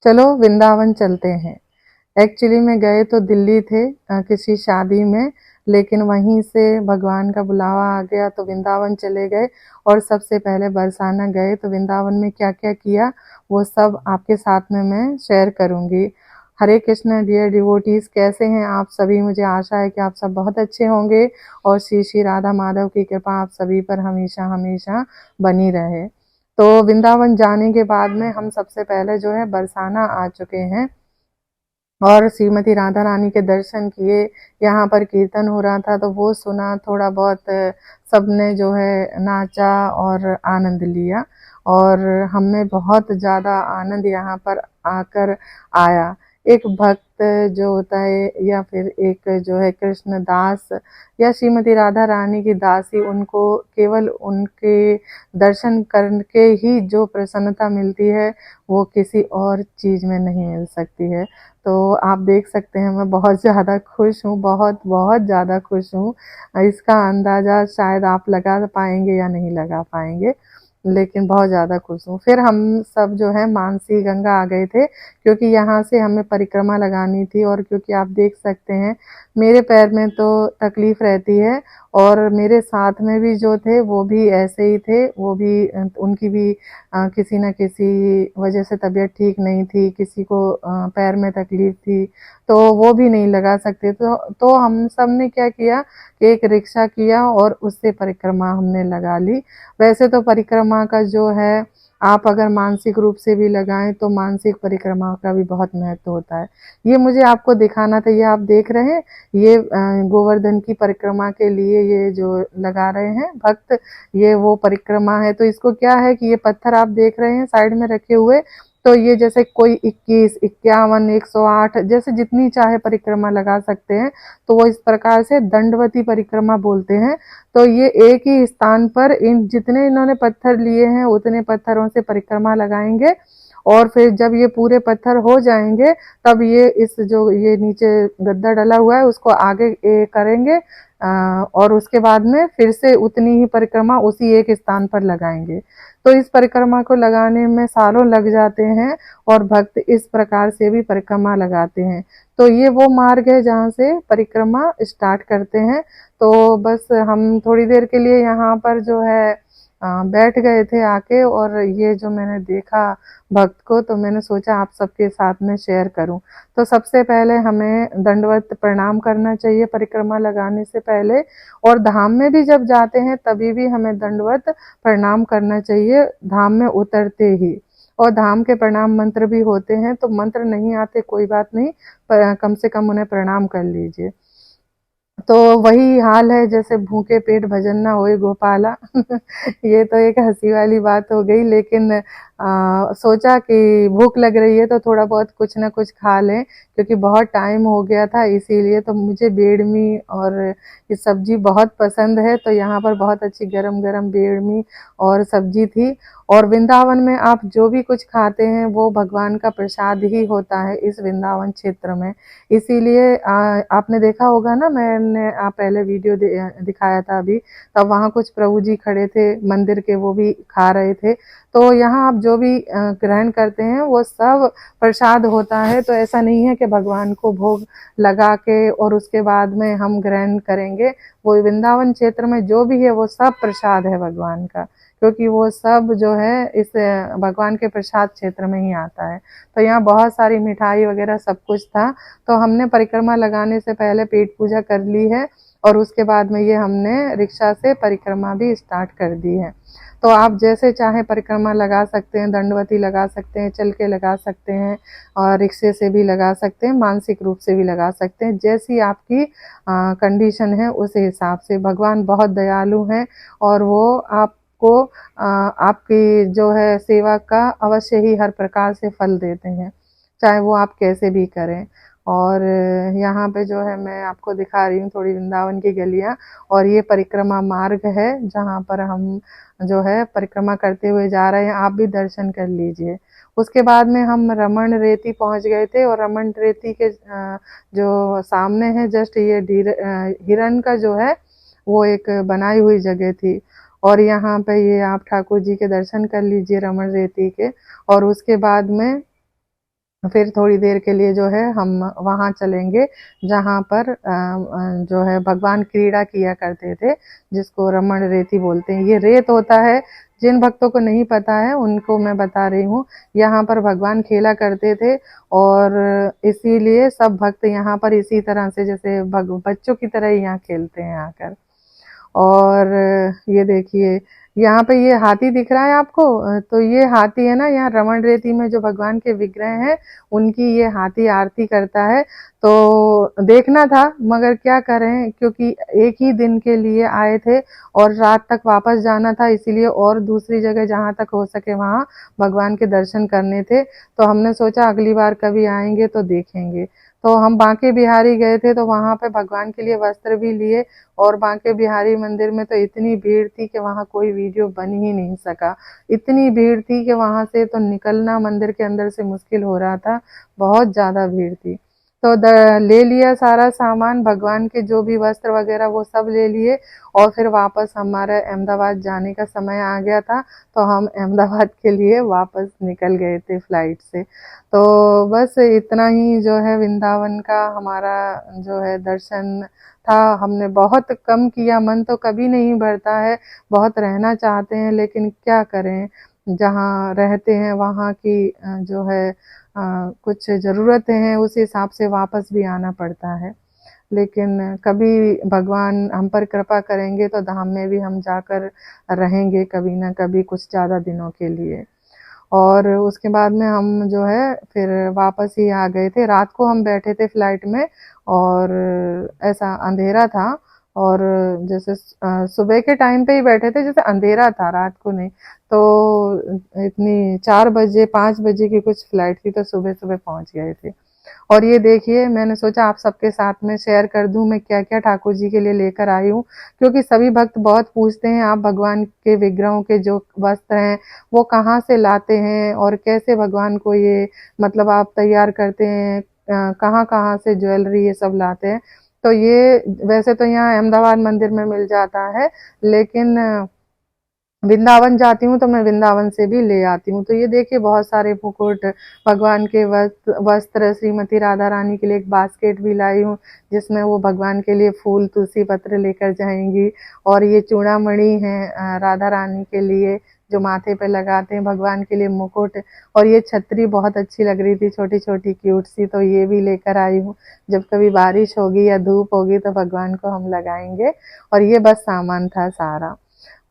चलो वृंदावन चलते हैं। एक्चुअली में गए तो दिल्ली थे किसी शादी में, लेकिन वहीं से भगवान का बुलावा आ गया तो वृंदावन चले गए। और सबसे पहले बरसाना गए तो वृंदावन में क्या क्या किया वो सब आपके साथ में मैं शेयर करूंगी। हरे कृष्ण डियर डिवोटीज, कैसे हैं आप सभी? मुझे आशा है कि आप सब बहुत अच्छे होंगे और श्री श्री राधा माधव की कृपा आप सभी पर हमेशा हमेशा बनी रहे। तो वृंदावन जाने के बाद में हम सबसे पहले जो है बरसाना आ चुके हैं और श्रीमती राधा रानी के दर्शन किए। यहाँ पर कीर्तन हो रहा था तो वो सुना, थोड़ा बहुत सबने जो है नाचा और आनंद लिया। और हमें बहुत ज़्यादा आनंद यहाँ पर आकर आया। एक भक्त जो होता है या फिर एक जो है कृष्ण दास या श्रीमती राधा रानी की दासी, उनको केवल उनके दर्शन करके ही जो प्रसन्नता मिलती है वो किसी और चीज़ में नहीं मिल सकती है। तो आप देख सकते हैं मैं बहुत ज़्यादा खुश हूँ, बहुत बहुत ज़्यादा खुश हूँ। इसका अंदाज़ा शायद आप लगा पाएंगे या नहीं लगा पाएंगे, लेकिन बहुत ज़्यादा खुश हूँ। फिर हम सब जो है मानसी गंगा आ गए थे, क्योंकि यहाँ से हमें परिक्रमा लगानी थी। और क्योंकि आप देख सकते हैं मेरे पैर में तो तकलीफ़ रहती है और मेरे साथ में भी जो थे वो भी ऐसे ही थे, वो भी उनकी भी किसी न किसी वजह से तबीयत ठीक नहीं थी, किसी को पैर में तकलीफ़ थी, तो वो भी नहीं लगा सकते। तो हम सब ने क्या किया कि एक रिक्शा किया और उससे परिक्रमा हमने लगा ली। वैसे तो परिक्रमा का जो है आप अगर मानसिक रूप से भी लगाएं तो मानसिक परिक्रमा का भी बहुत महत्व होता है। ये मुझे आपको दिखाना था। ये आप देख रहे हैं, ये गोवर्धन की परिक्रमा के लिए ये जो लगा रहे हैं भक्त, ये वो परिक्रमा है। तो इसको क्या है कि ये पत्थर आप देख रहे हैं साइड में रखे हुए, तो ये जैसे कोई 21, 51, 108 जैसे जितनी चाहे परिक्रमा लगा सकते हैं। तो वो इस प्रकार से दंडवती परिक्रमा बोलते हैं। तो ये एक ही स्थान पर इन जितने इन्होंने पत्थर लिए हैं उतने पत्थरों से परिक्रमा लगाएंगे। और फिर जब ये पूरे पत्थर हो जाएंगे तब ये इस जो ये नीचे गद्दा डला हुआ है उसको आगे करेंगे और उसके बाद में फिर से उतनी ही परिक्रमा उसी एक स्थान पर लगाएंगे। तो इस परिक्रमा को लगाने में सालों लग जाते हैं और भक्त इस प्रकार से भी परिक्रमा लगाते हैं। तो ये वो मार्ग है जहाँ से परिक्रमा स्टार्ट करते हैं। तो बस हम थोड़ी देर के लिए यहाँ पर जो है बैठ गए थे आके, और ये जो मैंने देखा भक्त को तो मैंने सोचा आप सबके साथ में शेयर करूं। तो सबसे पहले हमें दंडवत प्रणाम करना चाहिए परिक्रमा लगाने से पहले, और धाम में भी जब जाते हैं तभी भी हमें दंडवत प्रणाम करना चाहिए धाम में उतरते ही। और धाम के प्रणाम मंत्र भी होते हैं, तो मंत्र नहीं आते कोई बात नहीं, पर कम से कम उन्हें प्रणाम कर लीजिए। तो वही हाल है जैसे भूखे पेट भजन ना होए गोपाला। ये तो एक हंसी वाली बात हो गई, लेकिन सोचा कि भूख लग रही है तो थोड़ा बहुत कुछ ना कुछ खा लें, क्योंकि बहुत टाइम हो गया था इसीलिए। तो मुझे बेडमी और ये सब्जी बहुत पसंद है, तो यहाँ पर बहुत अच्छी गरम गरम बेडमी और सब्जी थी। और वृंदावन में आप जो भी कुछ खाते हैं वो भगवान का प्रसाद ही होता है इस वृंदावन क्षेत्र में। इसीलिए आपने देखा होगा ना, मैंने पहले वीडियो दिखाया था अभी, तब वहाँ कुछ प्रभु जी खड़े थे मंदिर के, वो भी खा रहे थे। तो यहाँ आप जो भी ग्रहण करते हैं वो सब प्रसाद होता है। तो ऐसा नहीं है कि भगवान को भोग लगा के और उसके बाद में हम ग्रहण करेंगे। वो वृंदावन क्षेत्र में जो भी है वो सब प्रसाद है भगवान का, क्योंकि वो सब जो है इस भगवान के प्रसाद क्षेत्र में ही आता है। तो यहाँ बहुत सारी मिठाई वगैरह सब कुछ था। तो हमने परिक्रमा लगाने से पहले पेट पूजा कर ली है और उसके बाद में ये हमने रिक्शा से परिक्रमा भी स्टार्ट कर दी है। तो आप जैसे चाहे परिक्रमा लगा सकते हैं, दंडवती लगा सकते हैं, चल के लगा सकते हैं, और रिक्शे से भी लगा सकते हैं, मानसिक रूप से भी लगा सकते हैं, जैसी आपकी कंडीशन है उस हिसाब से। भगवान बहुत दयालु हैं और वो आपको आपकी जो है सेवा का अवश्य ही हर प्रकार से फल देते हैं, चाहे वो आप कैसे भी करें। और यहाँ पे जो है मैं आपको दिखा रही हूँ थोड़ी वृंदावन की गलियाँ, और ये परिक्रमा मार्ग है जहाँ पर हम जो है परिक्रमा करते हुए जा रहे हैं। आप भी दर्शन कर लीजिए। उसके बाद में हम रमन रेती पहुँच गए थे, और रमन रेती के जो सामने है जस्ट ये हिरन का जो है वो एक बनाई हुई जगह थी। और यहाँ पे ये आप ठाकुर जी के दर्शन कर लीजिए रमन रेती के। और उसके बाद में फिर थोड़ी देर के लिए जो है हम वहाँ चलेंगे जहाँ पर जो है भगवान क्रीड़ा किया करते थे, जिसको रमण रेती बोलते हैं। ये रेत होता है, जिन भक्तों को नहीं पता है उनको मैं बता रही हूँ। यहाँ पर भगवान खेला करते थे और इसीलिए सब भक्त यहाँ पर इसी तरह से जैसे बच्चों की तरह ही यहाँ खेलते हैं आकर। और ये देखिए यहाँ पे ये हाथी दिख रहा है आपको, तो ये हाथी है ना, यहाँ रमण रेती में जो भगवान के विग्रह हैं उनकी ये हाथी आरती करता है। तो देखना था मगर क्या करें, क्योंकि एक ही दिन के लिए आए थे और रात तक वापस जाना था, इसीलिए और दूसरी जगह जहाँ तक हो सके वहाँ भगवान के दर्शन करने थे। तो हमने सोचा अगली बार कभी आएंगे तो देखेंगे। तो हम बांके बिहारी गए थे, तो वहाँ पे भगवान के लिए वस्त्र भी लिए और बांके बिहारी मंदिर में तो इतनी भीड़ थी कि वहाँ कोई वीडियो बन ही नहीं सका। इतनी भीड़ थी कि वहाँ से तो निकलना मंदिर के अंदर से मुश्किल हो रहा था, बहुत ज़्यादा भीड़ थी। तो ले लिया सारा सामान, भगवान के जो भी वस्त्र वगैरह वो सब ले लिए और फिर वापस हमारा अहमदाबाद जाने का समय आ गया था, तो हम अहमदाबाद के लिए वापस निकल गए थे फ्लाइट से। तो बस इतना ही जो है वृंदावन का हमारा जो है दर्शन था। हमने बहुत कम किया, मन तो कभी नहीं भरता है, बहुत रहना चाहते हैं लेकिन क्या करें, जहाँ रहते हैं वहाँ की जो है कुछ ज़रूरतें हैं उस हिसाब से वापस भी आना पड़ता है। लेकिन कभी भगवान हम पर कृपा करेंगे तो धाम में भी हम जाकर रहेंगे कभी ना कभी कुछ ज़्यादा दिनों के लिए। और उसके बाद में हम जो है फिर वापस ही आ गए थे। रात को हम बैठे थे फ्लाइट में और ऐसा अंधेरा था और जैसे सुबह के टाइम पे ही बैठे थे, जैसे अंधेरा था, रात को नहीं। तो इतनी 4 बजे 5 बजे की कुछ फ्लाइट थी, तो सुबह सुबह पहुंच गए थे। और ये देखिए मैंने सोचा आप सबके साथ में शेयर कर दूं मैं क्या क्या ठाकुर जी के लिए लेकर आई हूँ, क्योंकि सभी भक्त बहुत पूछते हैं आप भगवान के विग्रहों के जो वस्त्र हैं वो कहाँ से लाते हैं और कैसे भगवान को ये मतलब आप तैयार करते हैं, कहाँ कहाँ से ज्वेलरी ये सब लाते हैं। तो ये वैसे तो यहाँ अहमदाबाद मंदिर में मिल जाता है, लेकिन वृंदावन जाती हूँ तो मैं वृंदावन से भी ले आती हूँ। तो ये देखिए बहुत सारे मुकुट, भगवान के वस्त्र, श्रीमती राधा रानी के लिए एक बास्केट भी लाई हूँ जिसमें वो भगवान के लिए फूल तुलसी पत्र लेकर जाएंगी। और ये चूड़ामणि है राधा रानी के लिए जो माथे पे लगाते हैं, भगवान के लिए मुकुट। और ये छतरी बहुत अच्छी लग रही थी, छोटी छोटी क्यूट सी, तो ये भी लेकर आई हूँ। जब कभी बारिश होगी या धूप होगी तो भगवान को हम लगाएंगे। और ये बस सामान था सारा।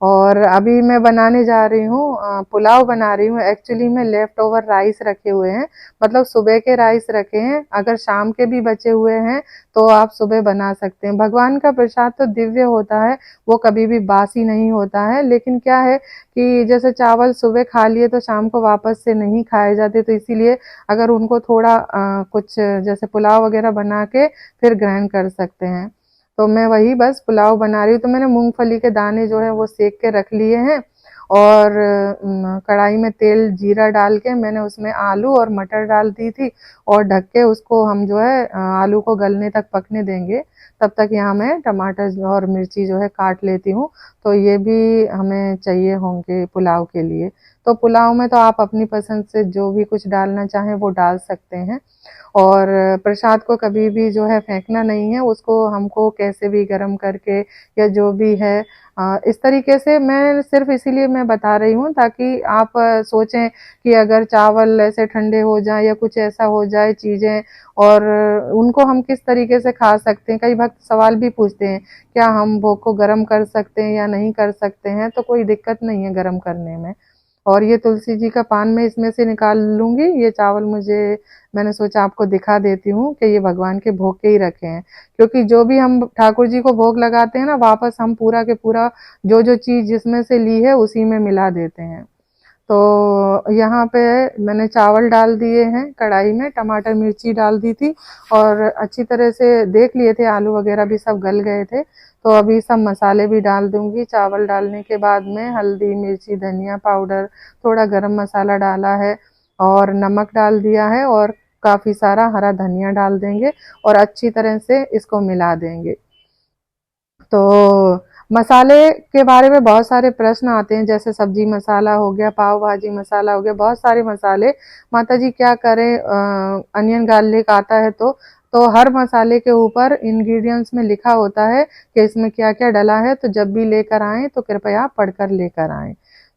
और अभी मैं बनाने जा रही हूँ पुलाव बना रही हूँ। एक्चुअली में लेफ्ट ओवर राइस रखे हुए हैं, मतलब सुबह के राइस रखे हैं, अगर शाम के भी बचे हुए हैं तो आप सुबह बना सकते हैं। भगवान का प्रसाद तो दिव्य होता है, वो कभी भी बासी नहीं होता है। लेकिन क्या है कि जैसे चावल सुबह खा लिए तो शाम को वापस से नहीं खाए जाते, तो इसीलिए अगर उनको थोड़ा कुछ जैसे पुलाव वगैरह बना के फिर ग्रहण कर सकते हैं। तो मैं वही बस पुलाव बना रही हूँ। तो मैंने मूंगफली के दाने जो है वो सेक के रख लिए हैं और कढ़ाई में तेल जीरा डाल के मैंने उसमें आलू और मटर डाल दी थी और ढक के उसको हम जो है आलू को गलने तक पकने देंगे। तब तक यहाँ मैं टमाटर और मिर्ची जो है काट लेती हूँ, तो ये भी हमें चाहिए होंगे पुलाव के लिए। तो पुलाव में तो आप अपनी पसंद से जो भी कुछ डालना चाहें वो डाल सकते हैं। और प्रसाद को कभी भी जो है फेंकना नहीं है, उसको हमको कैसे भी गर्म करके या जो भी है इस तरीके से, मैं सिर्फ इसीलिए मैं बता रही हूँ ताकि आप सोचें कि अगर चावल ऐसे ठंडे हो जाए या कुछ ऐसा हो जाए चीज़ें, और उनको हम किस तरीके से खा सकते हैं। कई भक्त सवाल भी पूछते हैं क्या हम भोग को गर्म कर सकते हैं या नहीं कर सकते हैं, तो कोई दिक्कत नहीं है गर्म करने में। और ये तुलसी जी का पान मैं इसमें से निकाल लूंगी। ये चावल मुझे मैंने सोचा आपको दिखा देती हूँ कि ये भगवान के भोग के ही रखे हैं, क्योंकि जो भी हम ठाकुर जी को भोग लगाते हैं ना वापस हम पूरा के पूरा जो जो चीज़ जिसमें से ली है उसी में मिला देते हैं। तो यहाँ पे मैंने चावल डाल दिए हैं कढ़ाई में, टमाटर मिर्ची डाल दी थी और अच्छी तरह से देख लिए थे, आलू वगैरह भी सब गल गए थे। तो अभी सब मसाले भी डाल दूंगी। चावल डालने के बाद में हल्दी मिर्ची धनिया पाउडर, थोड़ा गरम मसाला डाला है और नमक डाल दिया है और काफ़ी सारा हरा धनिया डाल देंगे और अच्छी तरह से इसको मिला देंगे। तो मसाले के बारे में बहुत सारे प्रश्न आते हैं, जैसे सब्जी मसाला हो गया, पाव भाजी मसाला हो गया, बहुत सारे मसाले। माता जी क्या करें, अनियन गार्लिक आता है तो हर मसाले के ऊपर इंग्रेडिएंट्स में लिखा होता है कि इसमें क्या क्या डला है, तो जब भी लेकर आएं तो कृपया पढ़कर लेकर आएं।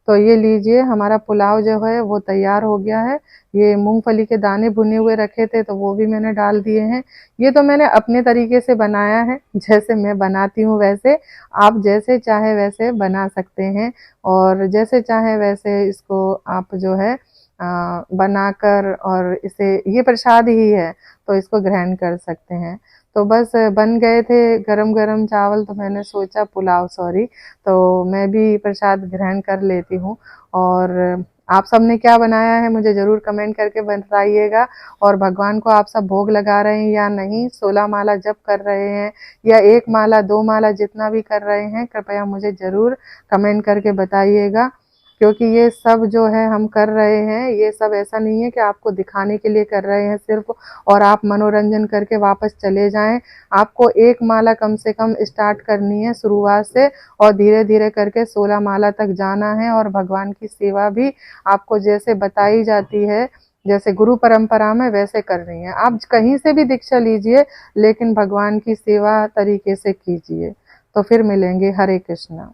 तो ये लीजिए, हमारा पुलाव जो है वो तैयार हो गया है। ये मूंगफली के दाने भुने हुए रखे थे तो वो भी मैंने डाल दिए हैं। ये तो मैंने अपने तरीके से बनाया है, जैसे मैं बनाती हूँ वैसे। आप जैसे चाहे वैसे बना सकते हैं, और जैसे चाहे वैसे इसको आप जो है बनाकर, और इसे, ये प्रसाद ही है तो इसको ग्रहण कर सकते हैं। तो बस बन गए थे गरम गरम चावल, तो मैंने सोचा पुलाव, सॉरी, तो मैं भी प्रसाद ग्रहण कर लेती हूँ। और आप सबने क्या बनाया है मुझे ज़रूर कमेंट करके बताइएगा। और भगवान को आप सब भोग लगा रहे हैं या नहीं, 16 माला जप कर रहे हैं या 1 माला 2 माला जितना भी कर रहे हैं, कृपया मुझे ज़रूर कमेंट करके बताइएगा। क्योंकि ये सब जो है हम कर रहे हैं, ये सब ऐसा नहीं है कि आपको दिखाने के लिए कर रहे हैं सिर्फ, और आप मनोरंजन करके वापस चले जाएं। आपको 1 माला कम से कम स्टार्ट करनी है शुरुआत से, और धीरे धीरे करके 16 माला तक जाना है। और भगवान की सेवा भी आपको जैसे बताई जाती है, जैसे गुरु परंपरा में, वैसे करनी है। आप कहीं से भी दीक्षा लीजिए, लेकिन भगवान की सेवा तरीके से कीजिए। तो फिर मिलेंगे। हरे कृष्णा।